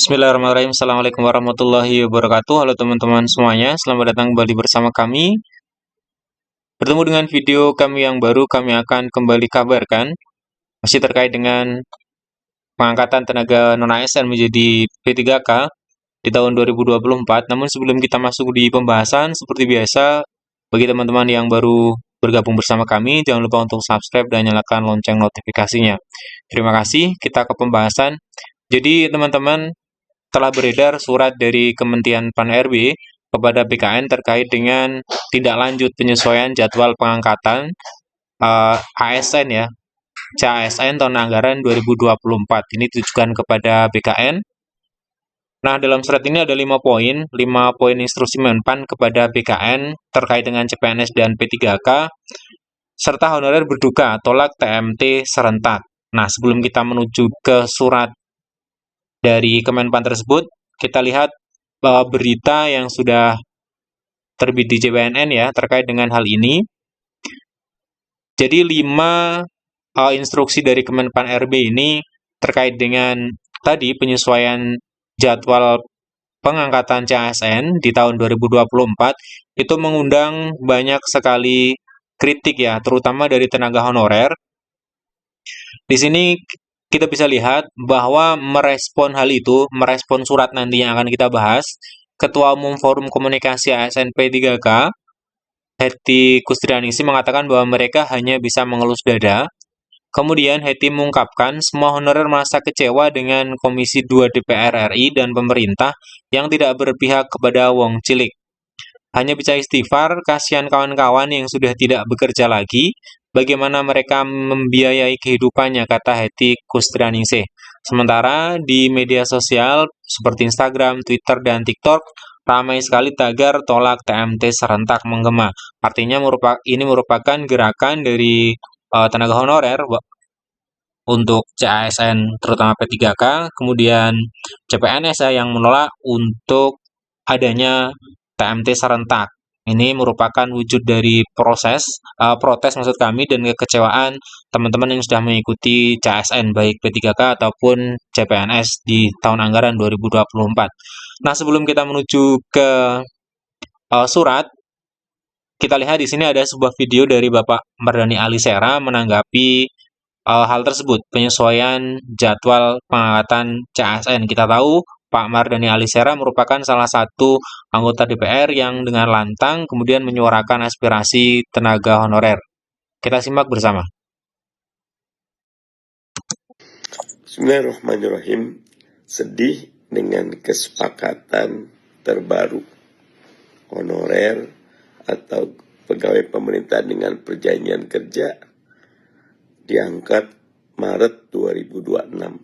Bismillahirrahmanirrahim. Assalamualaikum warahmatullahi wabarakatuh. Halo teman-teman semuanya, selamat datang kembali bersama kami. Bertemu dengan video kami yang baru, kami akan kembali kabarkan masih terkait dengan pengangkatan tenaga non-ASN menjadi P3K di tahun 2024. Namun sebelum kita masuk di pembahasan, seperti biasa, bagi teman-teman yang baru bergabung bersama kami, jangan lupa untuk subscribe dan nyalakan lonceng notifikasinya. Terima kasih, kita ke pembahasan. Jadi teman-teman, telah beredar surat dari Kementerian Pan-RB kepada BKN terkait dengan tindak lanjut penyesuaian jadwal pengangkatan ASN ya, CASN tahun anggaran 2024. Ini ditujukan kepada BKN. Nah, dalam surat ini ada 5 poin instruksi Menpan kepada BKN terkait dengan CPNS dan P3K, serta honorer berduka tolak TMT serentak. Nah, sebelum kita menuju ke surat dari Kemenpan tersebut, kita lihat berita yang sudah terbit di JPNN ya terkait dengan hal ini. Jadi 5 instruksi dari Kemenpan RB ini terkait dengan tadi penyesuaian jadwal pengangkatan CASN di tahun 2024 itu mengundang banyak sekali kritik ya, terutama dari tenaga honorer. Di sini kita bisa lihat bahwa merespon hal itu, merespon surat nanti yang akan kita bahas, Ketua Umum Forum Komunikasi ASN P3K, Hetty Kusdrianingsih mengatakan bahwa mereka hanya bisa mengelus dada. Kemudian Hetty mengungkapkan semua honorer merasa kecewa dengan Komisi 2 DPR RI dan pemerintah yang tidak berpihak kepada wong cilik. Hanya bisa istighfar, kasihan kawan-kawan yang sudah tidak bekerja lagi, bagaimana mereka membiayai kehidupannya, kata Hetty Kusdrianingsih. Sementara di media sosial seperti Instagram, Twitter, dan TikTok, ramai sekali tagar tolak TMT serentak menggema. Artinya ini merupakan gerakan dari tenaga honorer untuk CASN terutama P3K, kemudian CPNS yang menolak untuk adanya TMT serentak. Ini merupakan wujud dari protes maksud kami dan kekecewaan teman-teman yang sudah mengikuti CASN baik P3K ataupun CPNS di tahun anggaran 2024. Nah, sebelum kita menuju ke surat, kita lihat di sini ada sebuah video dari Bapak Mardhani Alisera menanggapi hal tersebut, penyesuaian jadwal pengangkatan CASN. Kita tahu Pak Mardhani Alisera merupakan salah satu anggota DPR yang dengan lantang kemudian menyuarakan aspirasi tenaga honorer. Kita simak bersama. Bismillahirrahmanirrahim. Sedih dengan kesepakatan terbaru honorer atau pegawai pemerintah dengan perjanjian kerja diangkat Maret 2026.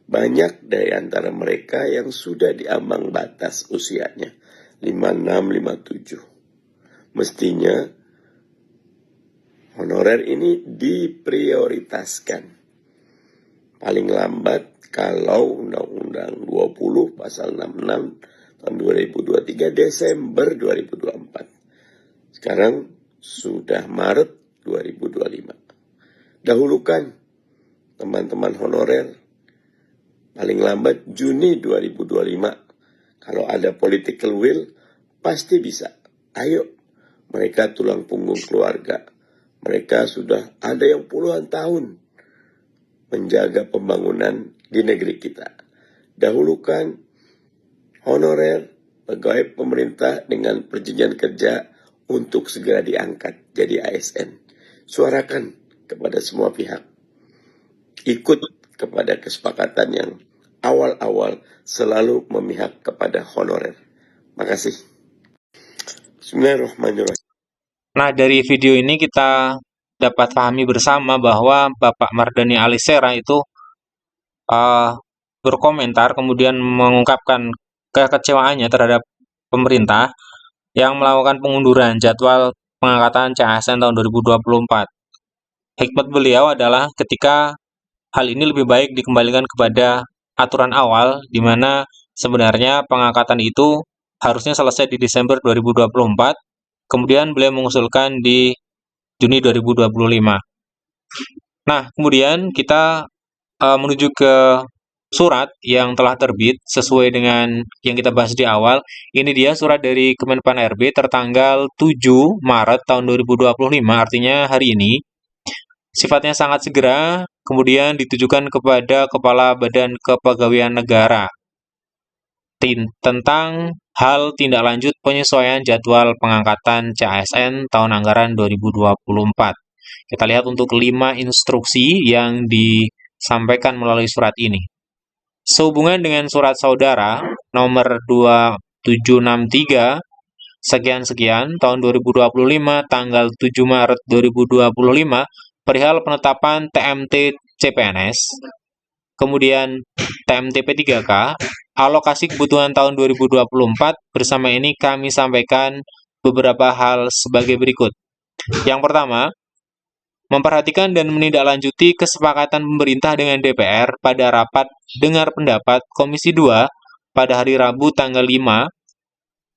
Banyak dari antara mereka yang sudah di ambang batas usianya 56-57. Mestinya honorer ini diprioritaskan. Paling lambat kalau Undang-Undang 20 Pasal 66 tahun 2023 Desember 2024. Sekarang sudah Maret 2025. Dahulukan teman-teman honorer paling lambat Juni 2025. Kalau ada political will pasti bisa. Ayo, mereka tulang punggung keluarga. Mereka sudah ada yang puluhan tahun menjaga pembangunan di negeri kita. Dahulukan honorer pegawai pemerintah dengan perjanjian kerja untuk segera diangkat jadi ASN. Suarakan kepada semua pihak. Ikut kepada kesepakatan yang awal-awal selalu memihak kepada honorer. Makasih. Bismillahirrahmanirrahim. Nah, dari video ini kita dapat pahami bersama bahwa Bapak Mardhani Alisera itu berkomentar kemudian mengungkapkan kekecewaannya terhadap pemerintah yang melakukan pengunduran jadwal pengangkatan CASN tahun 2024. Hikmat beliau adalah ketika hal ini lebih baik dikembalikan kepada aturan awal, di mana sebenarnya pengangkatan itu harusnya selesai di Desember 2024, kemudian beliau mengusulkan di Juni 2025. Nah, kemudian kita menuju ke surat yang telah terbit sesuai dengan yang kita bahas di awal. Ini dia surat dari Kemenpan RB tertanggal 7 Maret tahun 2025, artinya hari ini. Sifatnya sangat segera, kemudian ditujukan kepada Kepala Badan Kepegawaian Negara tentang hal tindak lanjut penyesuaian jadwal pengangkatan CASN tahun anggaran 2024. Kita lihat untuk 5 instruksi yang disampaikan melalui surat ini. Sehubungan dengan surat saudara nomor 2763 sekian-sekian tahun 2025 tanggal 7 Maret 2025 perihal penetapan TMT CPNS, kemudian TMT P3K, alokasi kebutuhan tahun 2024, bersama ini kami sampaikan beberapa hal sebagai berikut. Yang pertama, memperhatikan dan menindaklanjuti kesepakatan pemerintah dengan DPR pada rapat dengar pendapat Komisi 2 pada hari Rabu tanggal 5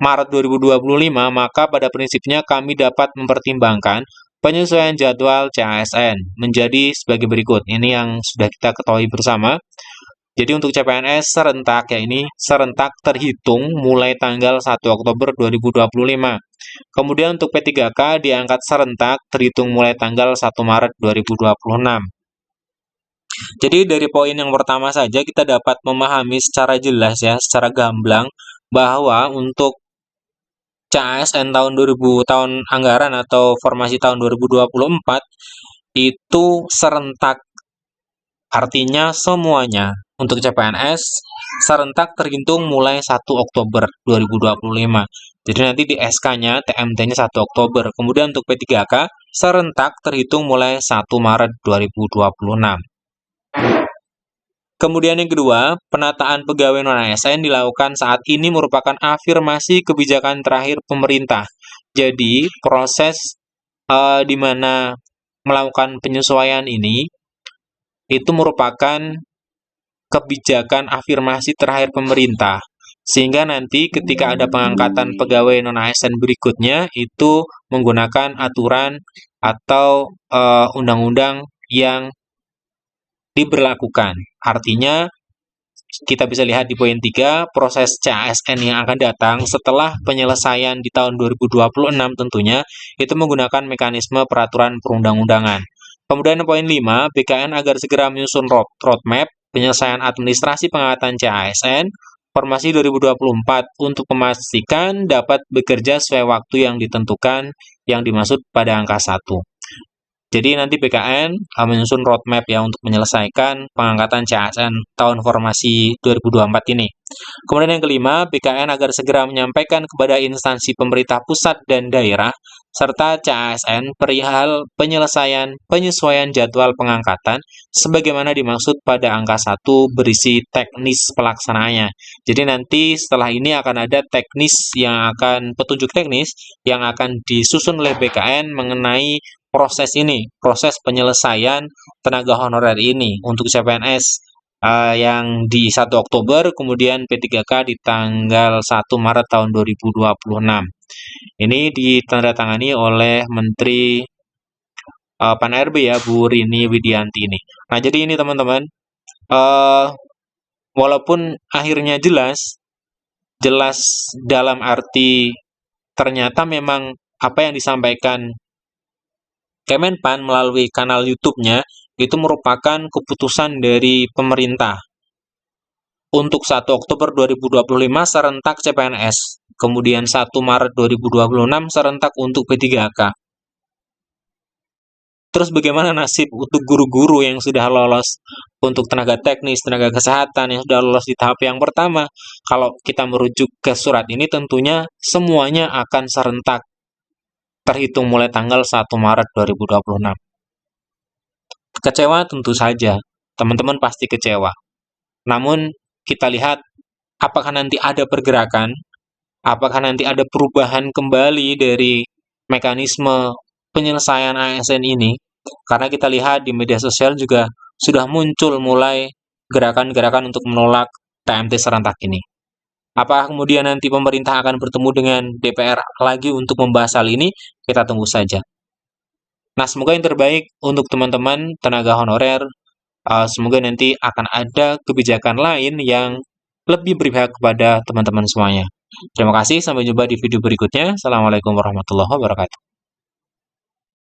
Maret 2025, maka pada prinsipnya kami dapat mempertimbangkan penyesuaian jadwal CASN menjadi sebagai berikut. Ini yang sudah kita ketahui bersama. Jadi untuk CPNS serentak, ya ini serentak terhitung mulai tanggal 1 Oktober 2025. Kemudian untuk P3K diangkat serentak terhitung mulai tanggal 1 Maret 2026. Jadi dari poin yang pertama saja kita dapat memahami secara jelas ya, secara gamblang bahwa untuk CASN tahun 2000 tahun anggaran atau formasi tahun 2024 itu serentak. Artinya semuanya untuk CPNS serentak terhitung mulai 1 Oktober 2025. Jadi nanti di SK-nya TMT-nya 1 Oktober. Kemudian untuk P3K serentak terhitung mulai 1 Maret 2026. Kemudian yang kedua, penataan pegawai non-ASN dilakukan saat ini merupakan afirmasi kebijakan terakhir pemerintah. Jadi proses di mana melakukan penyesuaian ini itu merupakan kebijakan afirmasi terakhir pemerintah. Sehingga nanti ketika ada pengangkatan pegawai non-ASN berikutnya, itu menggunakan aturan atau undang-undang yang diberlakukan. Artinya, kita bisa lihat di poin 3, proses CASN yang akan datang setelah penyelesaian di tahun 2026 tentunya, itu menggunakan mekanisme peraturan perundang-undangan. Kemudian poin 5, BKN agar segera menyusun roadmap penyelesaian administrasi pengangkatan CASN formasi 2024 untuk memastikan dapat bekerja sesuai waktu yang ditentukan yang dimaksud pada angka 1. Jadi nanti BKN menyusun roadmap ya untuk menyelesaikan pengangkatan CASN tahun formasi 2024 ini. Kemudian yang kelima, BKN agar segera menyampaikan kepada instansi pemerintah pusat dan daerah serta CASN perihal penyesuaian jadwal pengangkatan sebagaimana dimaksud pada angka 1 berisi teknis pelaksanaannya. Jadi nanti setelah ini akan ada petunjuk teknis yang akan disusun oleh BKN mengenai proses ini, proses penyelesaian tenaga honorer ini untuk CPNS yang di 1 Oktober, kemudian P3K di tanggal 1 Maret tahun 2026. Ini ditandatangani oleh Menteri Pan RB ya, Bu Rini Widianti ini. Nah, jadi ini teman-teman, walaupun akhirnya jelas dalam arti ternyata memang apa yang disampaikan Kemenpan melalui kanal YouTube-nya itu merupakan keputusan dari pemerintah. Untuk 1 Oktober 2025 serentak CPNS, kemudian 1 Maret 2026 serentak untuk P3K. Terus bagaimana nasib untuk guru-guru yang sudah lolos untuk tenaga teknis, tenaga kesehatan yang sudah lolos di tahap yang pertama? Kalau kita merujuk ke surat ini tentunya semuanya akan serentak terhitung mulai tanggal 1 Maret 2026. Kecewa tentu saja, teman-teman pasti kecewa. Namun kita lihat apakah nanti ada pergerakan, apakah nanti ada perubahan kembali dari mekanisme penyelesaian ASN ini, karena kita lihat di media sosial juga sudah muncul mulai gerakan-gerakan untuk menolak TMT serentak ini. Apakah kemudian nanti pemerintah akan bertemu dengan DPR lagi untuk membahas hal ini? Kita tunggu saja. Nah, semoga yang terbaik untuk teman-teman tenaga honorer semoga nanti akan ada kebijakan lain yang lebih berpihak kepada teman-teman semuanya. Terima kasih, sampai jumpa di video berikutnya. Assalamualaikum warahmatullahi wabarakatuh.